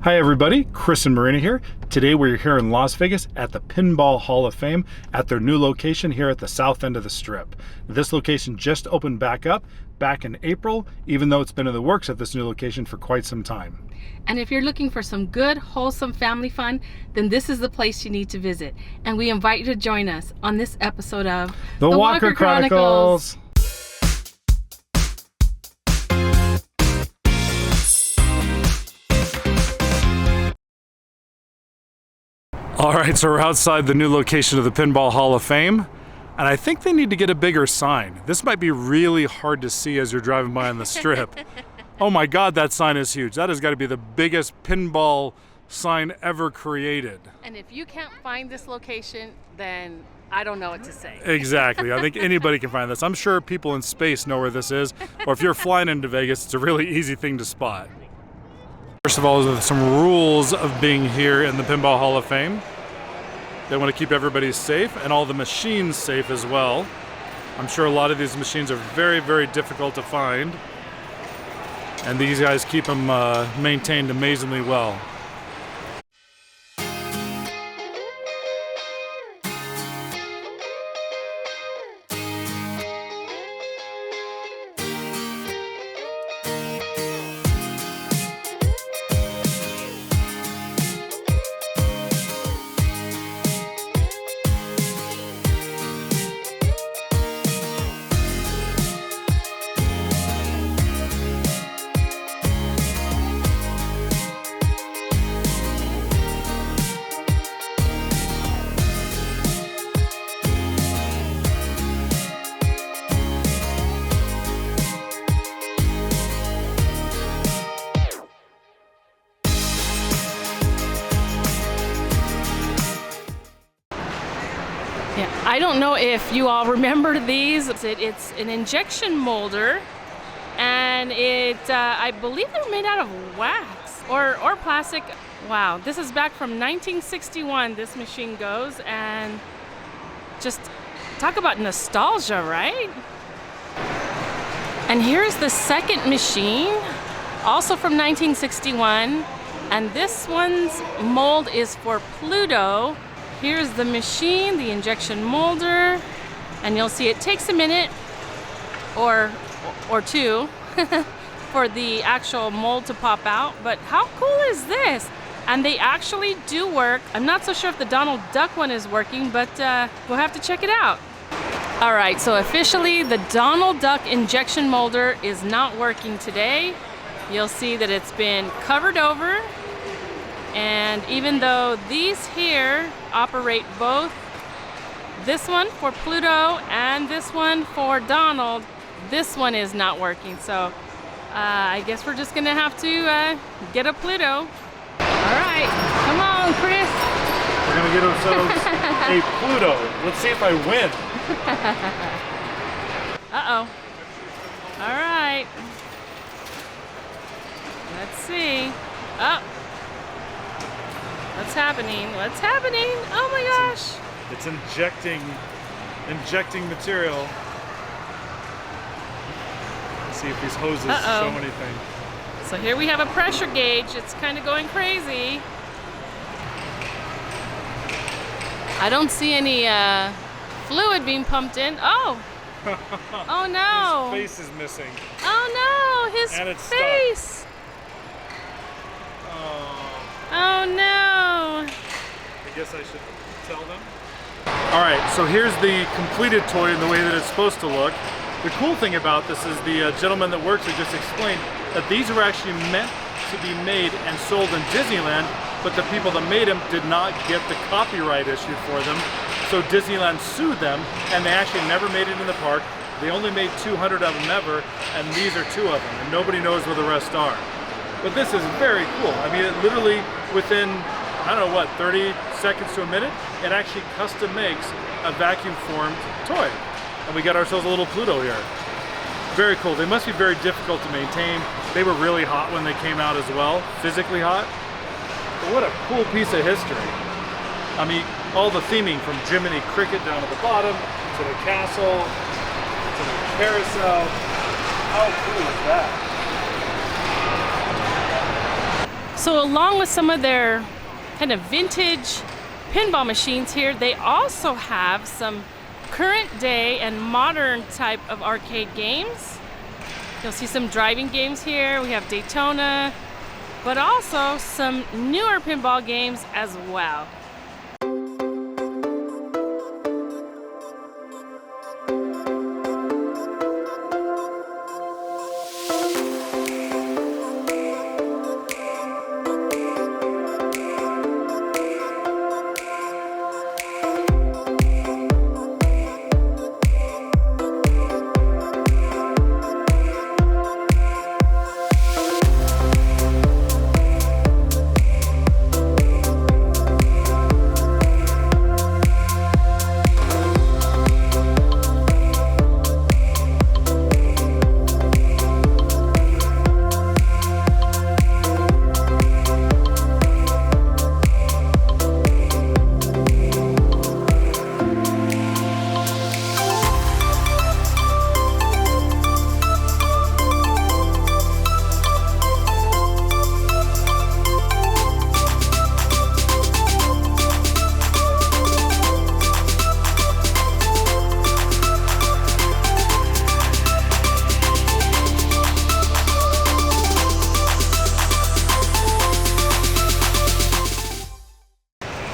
Hi everybody, Chris and Marina here. Today we're here in Las Vegas at the Pinball Hall of Fame at their new location here at the south end of the Strip. This location just opened back up back in April, even though it's been in the works at this new location for quite some time. And if you're looking for some good, wholesome family fun, then this is the place you need to visit. And we invite you to join us on this episode of The Walker Chronicles. All right, so we're outside the new location of the Pinball Hall of Fame, and I think they need to get a bigger sign. This might be really hard to see as you're driving by on the Strip. Oh my God, that sign is huge. That has got to be the biggest pinball sign ever created. And if you can't find this location, then I don't know what to say. Exactly. I think anybody can find this. I'm sure people in space know where this is, or if you're flying into Vegas, it's a really easy thing to spot. First of all, there's some rules of being here in the Pinball Hall of Fame. They want to keep everybody safe and all the machines safe as well. I'm sure a lot of these machines are very, very difficult to find. And these guys keep them maintained amazingly well. Yeah, I don't know if you all remember these. It's an injection molder, and I believe they're made out of wax or plastic. Wow, this is back from 1961. This machine goes, and just talk about nostalgia, right? And here's the second machine, also from 1961, and this one's mold is for Pluto. Here's the machine, the injection molder, and you'll see it takes a minute or two for the actual mold to pop out, but how cool is this? And they actually do work. I'm not so sure if the Donald Duck one is working, but we'll have to check it out. All right, so officially the Donald Duck injection molder is not working today. You'll see that it's been covered over. And even though these here operate both, this one for Pluto and this one for Donald, this one is not working. So I guess we're just gonna have to get a Pluto. All right, come on, Chris. We're gonna get ourselves a Pluto. Let's see if I win. Uh-oh. All right. Let's see. Oh. What's happening? What's happening? Oh my gosh! It's injecting material. Let's see if these hoses show anything. So here we have a pressure gauge. It's kind of going crazy. I don't see any fluid being pumped in. Oh! Oh no! His face is missing. Oh no! His and it's face! Stuck. Oh. Oh no! I guess I should tell them. All right, so here's the completed toy in the way that it's supposed to look. The cool thing about this is the gentleman that works it just explained that these were actually meant to be made and sold in Disneyland, but the people that made them did not get the copyright issued for them. So Disneyland sued them, and they actually never made it in the park. They only made 200 of them ever, and these are 2 of them, and nobody knows where the rest are. But this is very cool. I mean, it literally within, I don't know what, 30 seconds to a minute, it actually custom makes a vacuum formed toy. And we got ourselves a little Pluto here. Very cool. They must be very difficult to maintain. They were really hot when they came out as well, physically hot. But what a cool piece of history. I mean, all the theming from Jiminy Cricket down at the bottom, to the castle, to the carousel. How cool is that? So along with some of their kind of vintage pinball machines here, they also have some current day and modern type of arcade games. You'll see some driving games here. We have Daytona, but also some newer pinball games as well.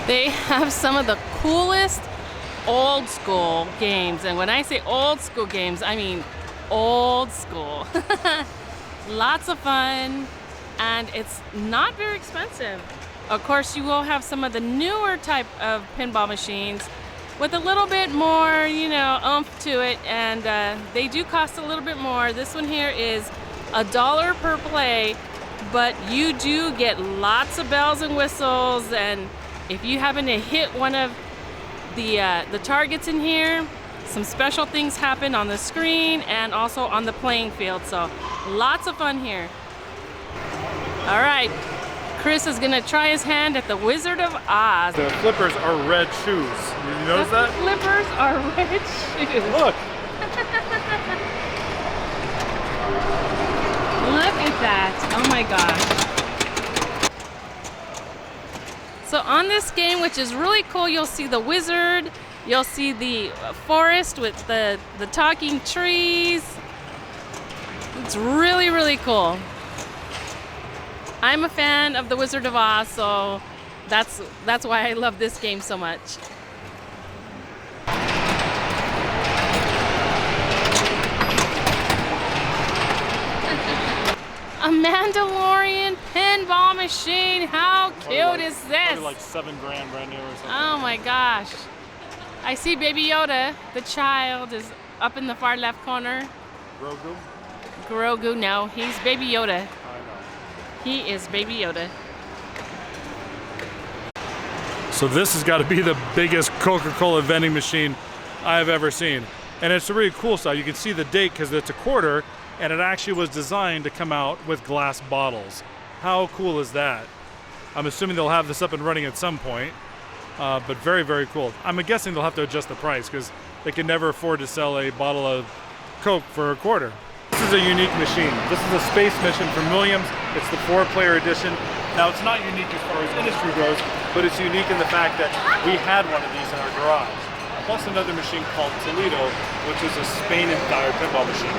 They have some of the coolest old school games. And when I say old school games, I mean old school. Lots of fun, and it's not very expensive. Of course, you will have some of the newer type of pinball machines with a little bit more, you know, oomph to it, and they do cost a little bit more. This one here is $1 per play, but you do get lots of bells and whistles, and if you happen to hit one of the targets in here, some special things happen on the screen and also on the playing field. So lots of fun here. All right, Chris is gonna try his hand at the Wizard of Oz. The flippers are red shoes. Did you notice that? Flippers are red shoes. Look. Look at that. Oh my gosh. So on this game, which is really cool, you'll see the wizard, you'll see the forest with the talking trees. It's really, really cool. I'm a fan of the Wizard of Oz, so that's why I love this game so much. A Mandalorian pinball machine. How cute is this? Probably like $7 grand brand new or something. Oh my gosh. I see Baby Yoda, the child, is up in the far left corner. Grogu? Grogu, no, he's Baby Yoda. I know. He is Baby Yoda. So this has got to be the biggest Coca-Cola vending machine I've ever seen. And it's a really cool style. You can see the date because it's a quarter, and it actually was designed to come out with glass bottles. How cool is that? I'm assuming they'll have this up and running at some point, but very, very cool. I'm guessing they'll have to adjust the price because they can never afford to sell a bottle of Coke for a quarter. This is a unique machine. This is a space mission from Williams. It's the 4-player edition. Now, it's not unique as far as industry goes, but it's unique in the fact that we had one of these in our garage. Plus another machine called Toledo, which is a Spain-inspired pinball machine.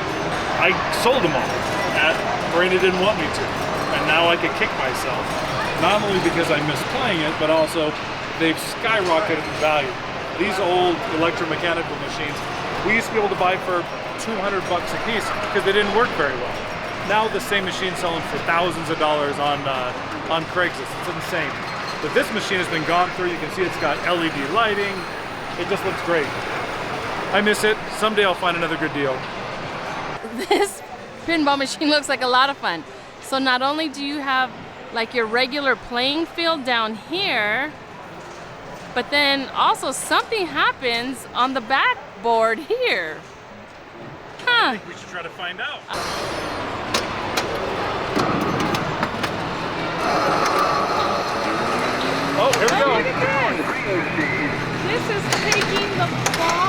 I sold them all, and Brandon didn't want me to. And now I can kick myself, not only because I miss playing it, but also they've skyrocketed in value. These old electromechanical machines, we used to be able to buy for $200 a piece because they didn't work very well. Now the same machine's selling for thousands of dollars on Craigslist. It's insane. But this machine has been gone through. You can see it's got LED lighting. It just looks great. I miss it. Someday I'll find another good deal. This pinball machine looks like a lot of fun. So not only do you have like your regular playing field down here, but then also something happens on the backboard here. Huh. I think we should try to find out. Oh, here we go. Look at this. This is taking the ball.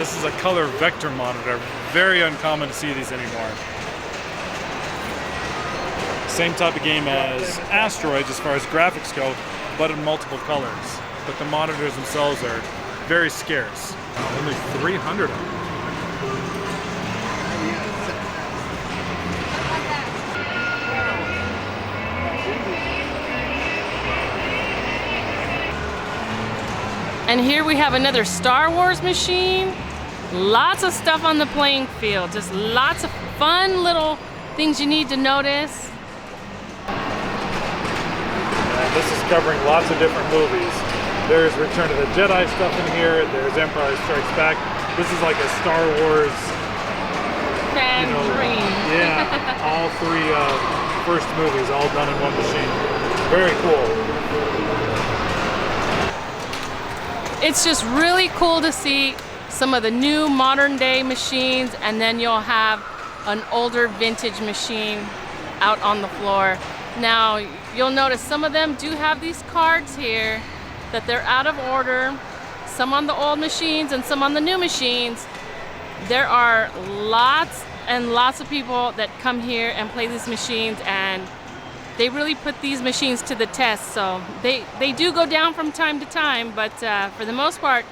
this is a color vector monitor. Very uncommon to see these anymore. Same type of game as Asteroids as far as graphics go, but in multiple colors. But the monitors themselves are very scarce. Only 300 of them. And here we have another Star Wars machine. Lots of stuff on the playing field. Just lots of fun little things you need to notice. This is covering lots of different movies. There's Return of the Jedi stuff in here. There's Empire Strikes Back. This is like a Star Wars Fan dream. Yeah, all three first movies all done in one machine. Very cool. It's just really cool to see some of the new modern day machines, and then you'll have an older vintage machine out on the floor. Now, you'll notice some of them do have these cards here that they're out of order, some on the old machines and some on the new machines. There are lots and lots of people that come here and play these machines, and they really put these machines to the test. So they do go down from time to time, but for the most part,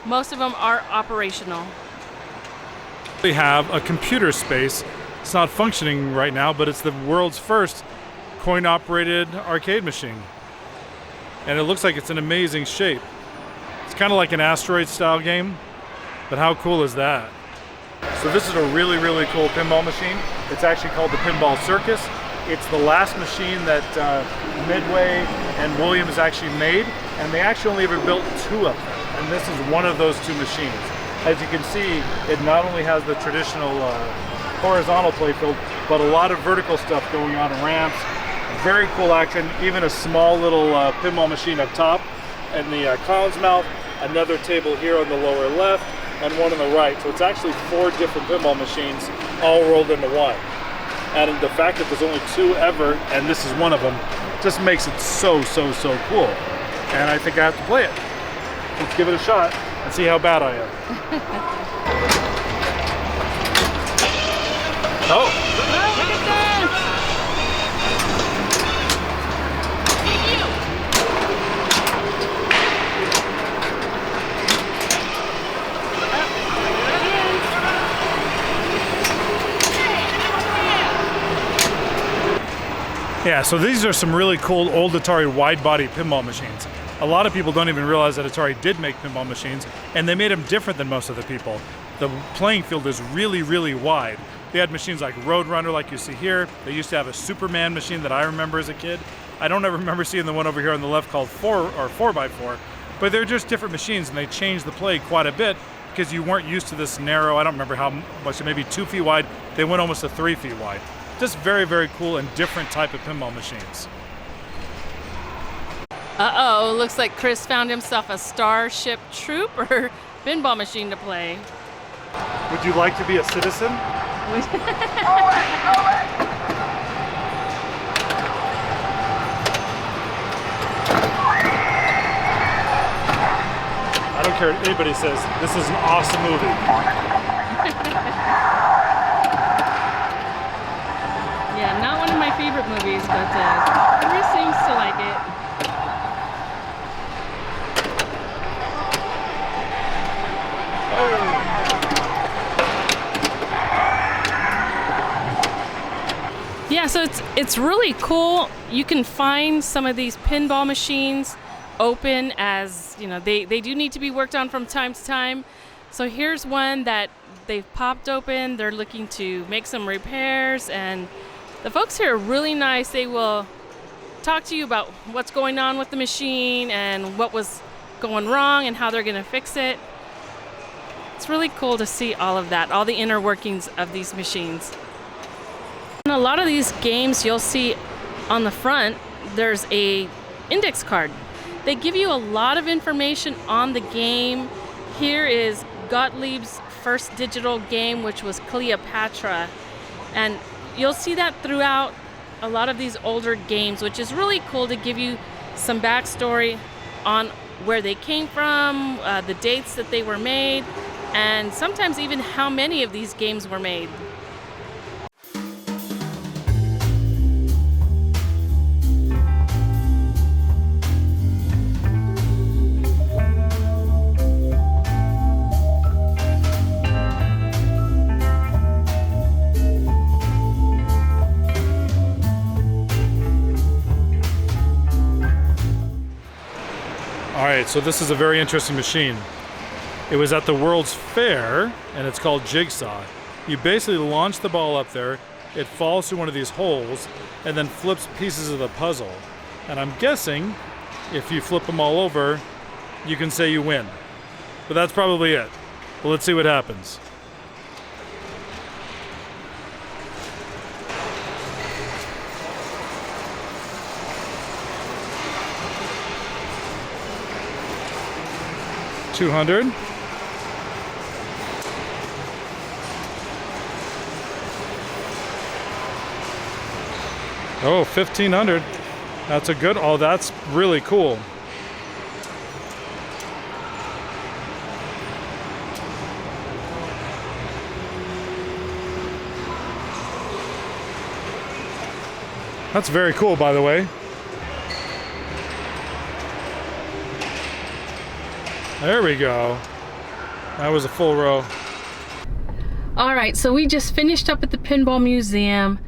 most of them are operational. We have a computer space. It's not functioning right now, but it's the world's first coin-operated arcade machine. And it looks like it's in amazing shape. It's kind of like an Asteroid style game, but how cool is that? So this is a really, really cool pinball machine. It's actually called the Pinball Circus. It's the last machine that Midway and Williams actually made, and they actually only ever built 2 of them. And this is one of those 2 machines. As you can see, it not only has the traditional horizontal playfield, but a lot of vertical stuff going on, ramps, very cool action, even a small little pinball machine up top, and the clown's mouth, another table here on the lower left, and one on the right. So it's actually 4 different pinball machines all rolled into one. And the fact that there's only 2 ever, and this is one of them, just makes it so cool. And I think I have to play it. Let's give it a shot and see how bad I am. Oh! Look at that! Yeah, so these are some really cool old Atari wide-body pinball machines. A lot of people don't even realize that Atari did make pinball machines, and they made them different than most of the people. The playing field is really, really wide. They had machines like Roadrunner, like you see here. They used to have a Superman machine that I remember as a kid. I don't ever remember seeing the one over here on the left called 4x4, but they're just different machines, and they changed the play quite a bit because you weren't used to this narrow, I don't remember how much, maybe 2 feet wide. They went almost to 3 feet wide. Just very, very cool and different type of pinball machines. Uh-oh, looks like Chris found himself a Starship Trooper pinball machine to play. Would you like to be a citizen? I don't care what anybody says, this is an awesome movie. Yeah, not one of my favorite movies, but Chris seems to like it. Yeah, so it's really cool. You can find some of these pinball machines open, as you know, they do need to be worked on from time to time. So here's one that they've popped open. They're looking to make some repairs, and the folks here are really nice. They will talk to you about what's going on with the machine and what was going wrong and how they're going to fix it. It's really cool to see all of that, all the inner workings of these machines. In a lot of these games, you'll see on the front, there's a index card. They give you a lot of information on the game. Here is Gottlieb's first digital game, which was Cleopatra. And you'll see that throughout a lot of these older games, which is really cool to give you some backstory on where they came from, the dates that they were made. and sometimes even how many of these games were made. All right, so this is a very interesting machine. It was at the World's Fair, and it's called Jigsaw. You basically launch the ball up there, it falls through one of these holes, and then flips pieces of the puzzle. And I'm guessing, if you flip them all over, you can say you win. But that's probably it. Well, let's see what happens. $200. Oh, $1,500. That's a good, oh, that's really cool. That's very cool, by the way. There we go. That was a full row. All right, so we just finished up at the Pinball Museum.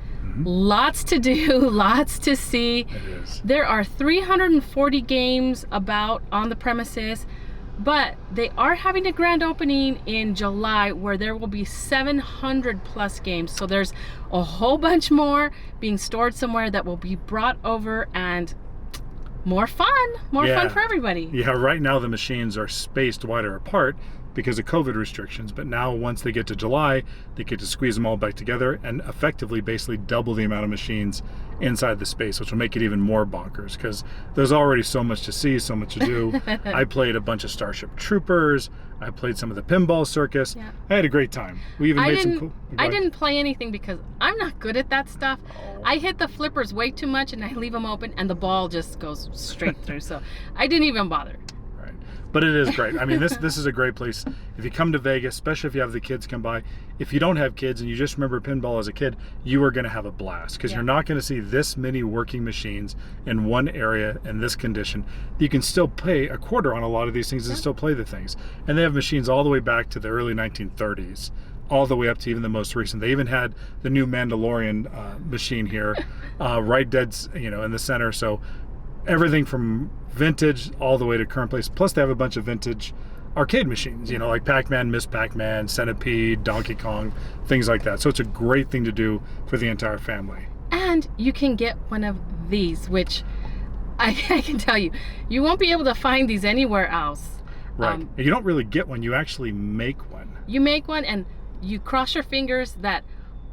Lots to do, lots to see. It is. There are 340 games about on the premises, but they are having a grand opening in July where there will be 700 plus games. So there's a whole bunch more being stored somewhere that will be brought over, and more fun for everybody. Yeah, right now the machines are spaced wider apart because of COVID restrictions, but now once they get to July, they get to squeeze them all back together and effectively basically double the amount of machines inside the space, which will make it even more bonkers because there's already so much to see, so much to do. I played a bunch of Starship Troopers, I played some of the Pinball Circus. Yeah. I had a great time. We even made some cool... I didn't play anything because I'm not good at that stuff. Oh. I hit the flippers way too much and I leave them open and the ball just goes straight through, so I didn't even bother. But it is great. I mean, this is a great place. If you come to Vegas, especially if you have the kids come by, if you don't have kids and you just remember pinball as a kid, you are going to have a blast because you're not going to see this many working machines in one area in this condition. You can still pay a quarter on a lot of these things and still play the things. And they have machines all the way back to the early 1930s, all the way up to even the most recent. They even had the new Mandalorian machine here, right dead, in the center. So everything from vintage all the way to current place. Plus they have a bunch of vintage arcade machines, like Pac-Man, Miss Pac-Man, Centipede, Donkey Kong, things like that. So it's a great thing to do for the entire family. And you can get one of these, which I can tell you, you won't be able to find these anywhere else. Right. You don't really get one, you actually make one. You make one and you cross your fingers that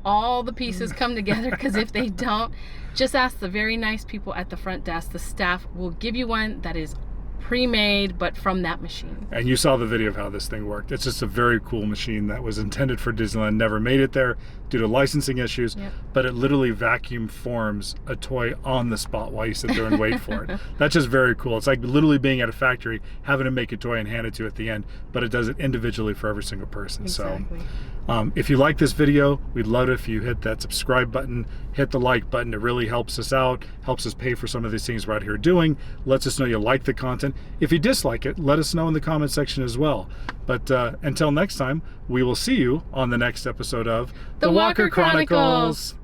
all the pieces come together, because if they don't, just ask the very nice people at the front desk. The staff will give you one that is pre-made, but from that machine. And you saw the video of how this thing worked. It's just a very cool machine that was intended for Disneyland, never made it there due to licensing issues, but it literally vacuum forms a toy on the spot while you sit there and wait for it. That's just very cool. It's like literally being at a factory, having to make a toy and hand it to you at the end, but it does it individually for every single person. Exactly. So if you like this video, we'd love it if you hit that subscribe button, hit the like button. It really helps us out, helps us pay for some of these things we're out here doing, lets us know you like the content. If you dislike it, let us know in the comment section as well. But until next time, we will see you on the next episode of The Walker Chronicles.